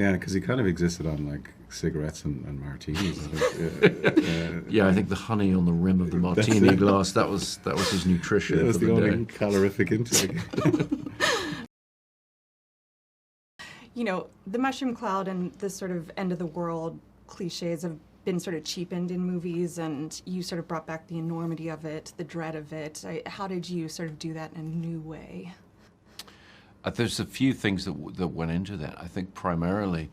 Yeah, because he kind of existed on like cigarettes and martinis. I think. Yeah, I think the honey on the rim of the martini glass, that was his nutrition That was for the the only day. calorific intake. You know, the mushroom cloud and this sort of end of the world cliches have been sort of cheapened in movies, and you sort of brought back the enormity of it, the dread of it. How did you sort of do that in a new way? There's a few things that went into that. I think primarily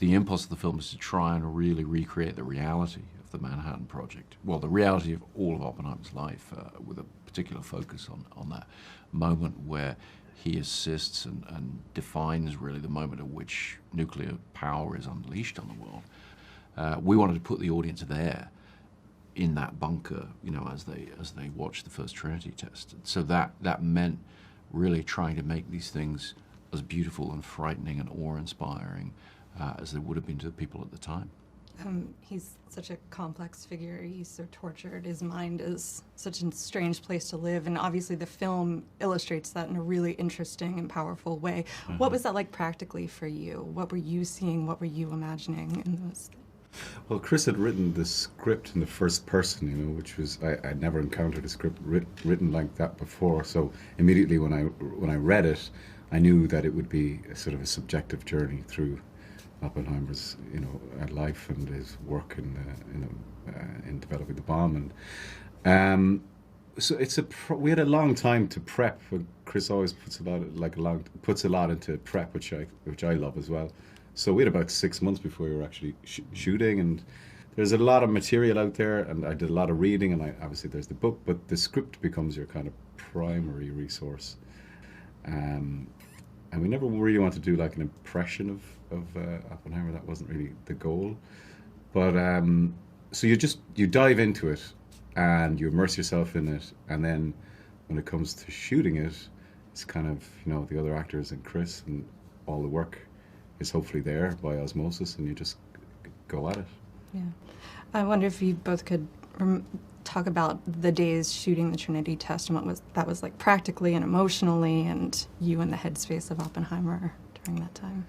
the impulse of the film is to try and really recreate the reality of the Manhattan Project. Well, the reality of all of Oppenheimer's life, with a particular focus on that moment where he assists and defines really the moment at which nuclear power is unleashed on the world. We wanted to put the audience there in that bunker, you know, as they watch the first Trinity test. And so that meant really trying to make these things as beautiful and frightening and awe-inspiring as they would have been to the people at the time. He's such a complex figure. He's so tortured. His mind is such a strange place to live, and obviously the film illustrates that in a really interesting and powerful way. Mm-hmm. What was that like practically for you? What were you seeing? What were you imagining in those? Well, Chris had written the script in the first person, you know, which was I'd never encountered a script written like that before. So immediately when I read it, I knew that it would be a sort of a subjective journey through Oppenheimer's, you know, life and his work in developing the bomb, and so we had a long time to prep. Chris always puts a lot into prep, which I love as well. So we had about 6 months before we were actually shooting, and there's a lot of material out there, and I did a lot of reading, and obviously there's the book, but the script becomes your kind of primary resource. And we never really want to do like an impression of Oppenheimer. That wasn't really the goal. But so you dive into it and you immerse yourself in it, and then when it comes to shooting it, it's kind of, you know, the other actors and Chris and all the work is hopefully there by osmosis, and you just go at it. Yeah. I wonder if you both could talk about the days shooting the Trinity test and what that was like practically and emotionally, and you in the headspace of Oppenheimer during that time.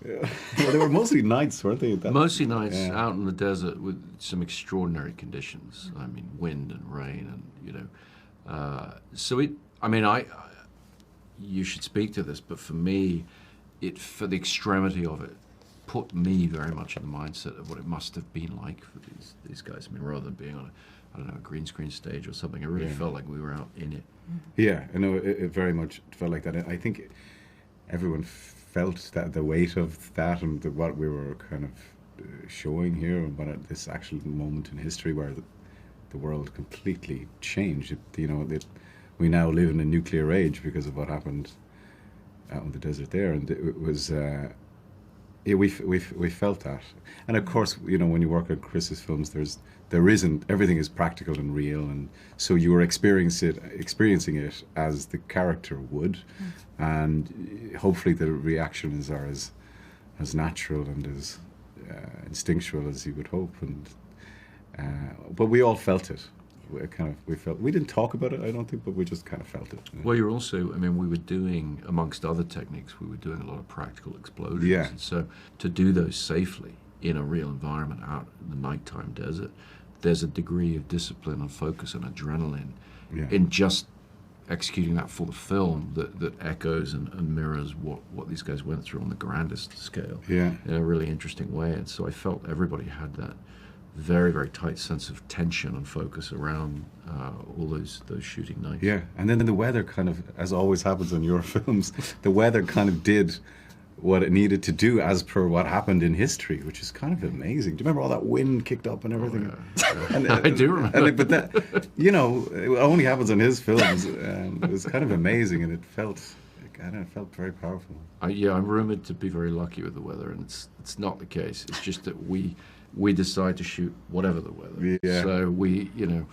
Yeah. Well, they were mostly nights, weren't they? Mostly nights, yeah. Out in the desert with some extraordinary conditions. I mean, wind and rain, and you know. You should speak to this, but for me, for the extremity of it, put me very much in the mindset of what it must have been like for these guys. I mean, rather than being on a green screen stage or something, I really felt like we were out in it. Yeah, I know, it very much felt like that. I think everyone felt that the weight of that and what we were kind of showing here, and what at this actual moment in history where the world completely changed. You know, we now live in a nuclear age because of what happened out in the desert there, and it was. We felt that, and of course, you know, when you work on Chris's films, everything is practical and real, and so you were experiencing it as the character would, and hopefully the reactions are as natural and as instinctual as you would hope, and but we all felt it. We didn't talk about it, I don't think, but we just kind of felt it. Well, you're also, I mean, we were doing, amongst other techniques, we were doing a lot of practical explosions. Yeah. And so to do those safely in a real environment out in the nighttime desert, there's a degree of discipline and focus and adrenaline in just executing that for the film that echoes and mirrors what these guys went through on the grandest scale in a really interesting way. And so I felt everybody had that very, very tight sense of tension and focus around all those shooting nights. Yeah, and then the weather kind of, as always happens in your films, the weather kind of did what it needed to do as per what happened in history, which is kind of amazing. Do you remember all that wind kicked up and everything? Oh, yeah. I do remember. But that, you know, it only happens in his films. It was kind of amazing, and it felt very powerful. I'm rumored to be very lucky with the weather, and it's not the case. It's just that we decide to shoot whatever the weather. Yeah. So we, you know,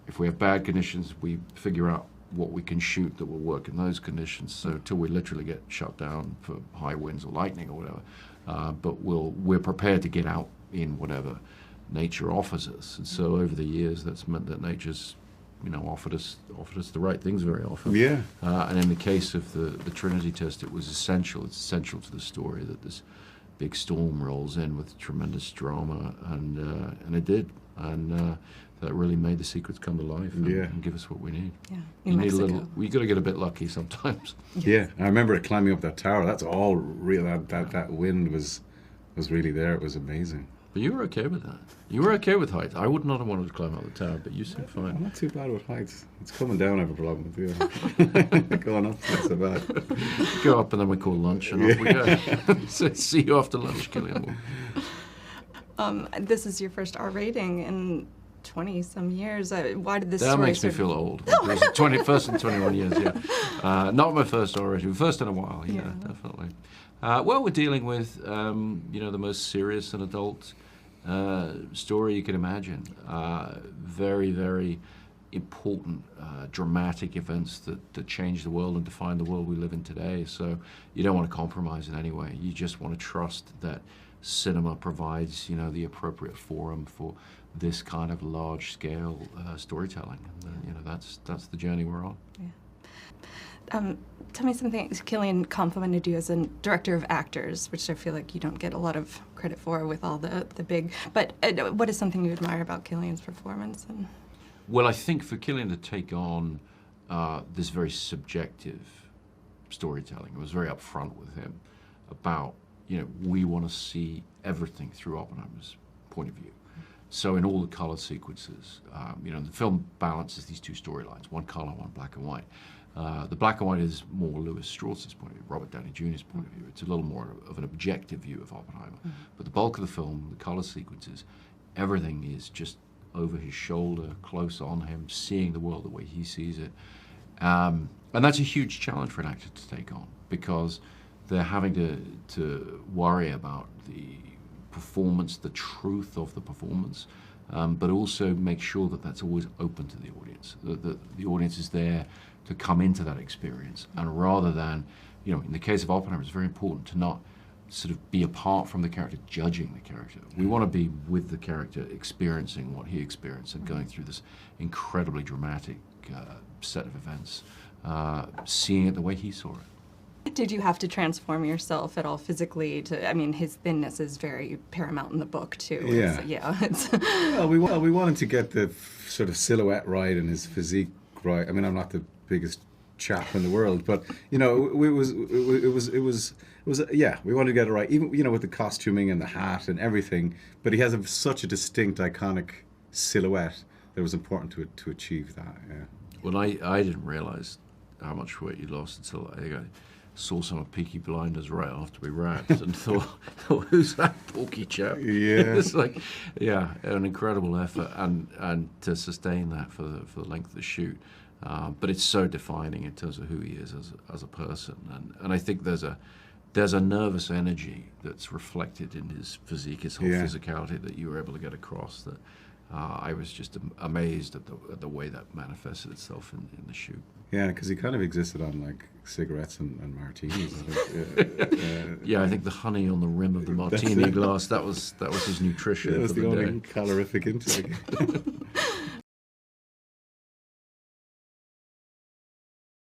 if we have bad conditions, we figure out what we can shoot that will work in those conditions. So till we literally get shut down for high winds or lightning or whatever, but we're prepared to get out in whatever nature offers us. And so over the years, that's meant that nature's offered us the right things very often. Yeah. And in the case of the Trinity test, it was essential. It's essential to the story that this big storm rolls in with tremendous drama, and it did, and that really made the secrets come to life and give us what we need. Yeah, you need a little. We got to get a bit lucky sometimes. Yeah, I remember it climbing up that tower. That's all real. That wind was really there. It was amazing. But you were okay with that. You were okay with heights. I would not have wanted to climb up the tower, but you seemed fine. I'm not too bad with heights. It's coming down I have a problem with. Yeah. Going up's not so bad. Go up and then we call lunch and off we go. So see you after lunch, Cillian. This is your first R rating in 20-some years. Why did this That story makes me feel old. It was the 21st and 21 years, yeah. Not my first R rating. First in a while, yeah. Definitely. Well, we're dealing with, the most serious and adult story you can imagine. Very, very important, dramatic events that change the world and define the world we live in today. So you don't want to compromise in any way. You just want to trust that cinema provides, the appropriate forum for this kind of large-scale storytelling. And, that's the journey we're on. Yeah. Tell me something. Cillian complimented you as a director of actors, which I feel like you don't get a lot of credit for with all the big. But what is something you admire about Cillian's performance? Well, I think for Cillian to take on this very subjective storytelling, it was very upfront with him about, we want to see everything through Oppenheimer's point of view. So in all the color sequences, the film balances these two storylines, one color, one black and white. The black and white is more Louis Strauss's point of view, Robert Downey Jr.'s point of view. It's a little more of an objective view of Oppenheimer. But the bulk of the film, the color sequences, everything is just over his shoulder, close on him, seeing the world the way he sees it. And that's a huge challenge for an actor to take on, because they're having to worry about the performance, the truth of the performance, but also make sure that that's always open to the audience. The audience is there to come into that experience, and rather than, in the case of Oppenheimer, it's very important to not sort of be apart from the character, judging the character. We want to be with the character, experiencing what he experienced and going through this incredibly dramatic set of events, seeing it the way he saw it. Did you have to transform yourself at all physically his thinness is very paramount in the book too. Well, we wanted to get the sort of silhouette right and his physique right. I mean, I'm not the biggest chap in the world, but we wanted to get it right, even with the costuming and the hat and everything. But he has such a distinct, iconic silhouette that it was important to achieve that. Yeah. Well, I didn't realize how much weight you lost until I saw some of Peaky Blinders right after we wrapped and thought, who's that porky chap? Yeah. It's like, an incredible effort and to sustain that for the length of the shoot. But it's so defining in terms of who he is as a person. And I think there's a nervous energy that's reflected in his physique, his whole physicality that you were able to get across that I was just amazed at the way that manifested itself in the shoot. Yeah, because he kind of existed on like cigarettes and martinis. I think the honey on the rim of the martini glass, that was his nutrition. That was for the only day. calorific intake.